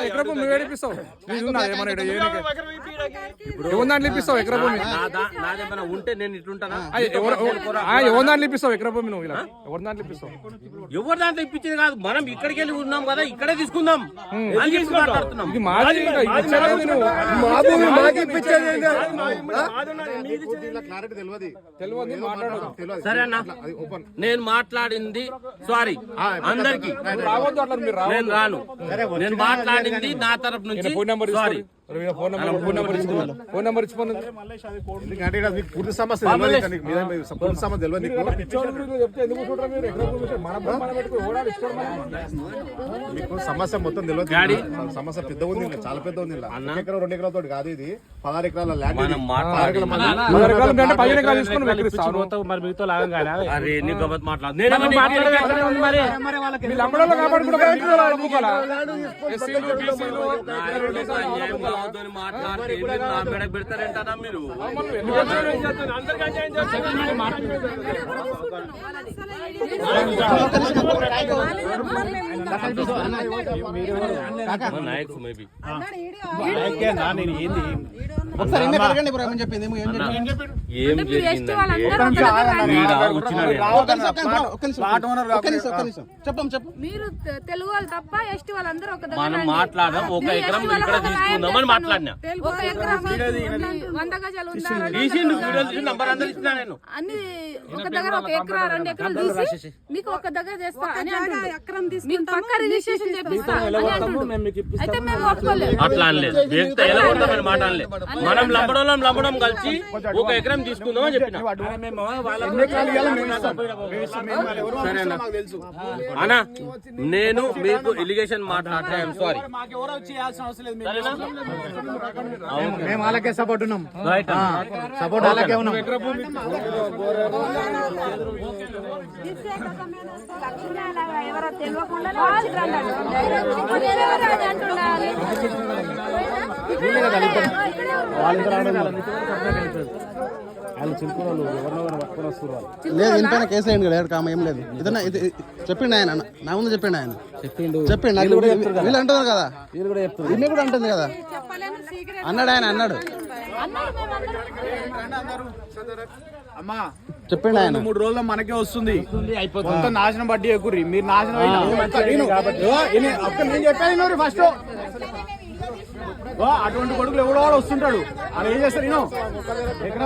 ఎకరా భూమి ఉంటే నేను ఇట్లుంటానా? ఎవరి దాంట్లో ఇప్పిస్తావు ఎకరా భూమి? నువ్వు ఇలా ఎవరి దాంట్లో ఇప్పిస్తావు? ఎవరి దాంట్లో ఇప్పించేది కాదు, మనం ఇక్కడికి వెళ్ళి ఉన్నాం కదా, ఇక్కడే తీసుకుందాం. సరే అన్న, నేను మాట్లాడింది సారీ అందరికి, నేను రాను. నేను మాట్లాడింది నా తరఫు నుంచి సారీ. Phone number ఇచ్చిపోను. పూర్తి సమస్య సమస్య మొత్తం తెలియదు. సమస్య పెద్ద ఉంది, చాలా పెద్ద ఉంది. 1 ఎకరా 2 ఎకరాలతో కాదు ఇది. 16 ఎకరాల ల్యాండ్. పెడతారంటారా మీరు? నాయకు మేబీ ఏం మనం మాట్లాడడం ఒక ఎకరం ఇక్కడ తీసుకుందామని మాట్లాడినా. నంబర్ అందరూ ఇచ్చినా నేను. అన్ని ఒక దగ్గర 1 ఎకరా 2 ఎకరాలు తీసి మీకు ఒక దగ్గర చేస్తా అని పక్క రిజిస్ట్రేషన్ చేపిస్తా అయితే మేము ఒప్పుకోలేదు. అట్లా అనలేదు, మాట అనలేదు. మనం లంబడం కలిసి 1 ఎకరం తీసుకుందాం అని చెప్పిన. అన్నా నేను మీకు ఎలిగేషన్ మాట్లాడతా, ఐఎమ్ సారీ. మేము వాళ్ళకే సపోర్ట్ ఉన్నాం, సపోర్ట్ వాళ్ళకే ఉన్నాం. లేదు ఇంపైన కేసు అయ్యింది కదా, కామ ఏం లేదు. ఇదన్నా ఇది చెప్పిండు ఆయన, నా ముందు చెప్పిండు ఆయన, చెప్పిండు. వీళ్ళు అంటున్నారు కదా, ఇన్ని కూడా అంటుంది కదా, అన్నాడు ఆయన, అన్నాడు. అమ్మా చెప్పిండు ఆయన. 3 రోజుల్లో మనకే వస్తుంది, మొత్తం నాశనం పట్టి ఎక్కుర్రి. మీరు నాశనం నేను చెప్పాను ఫస్ట్. అటువంటి కొడుకులు ఎవడో వస్తుంటాడు, అది ఏం చేస్తారు? ఎక్కడ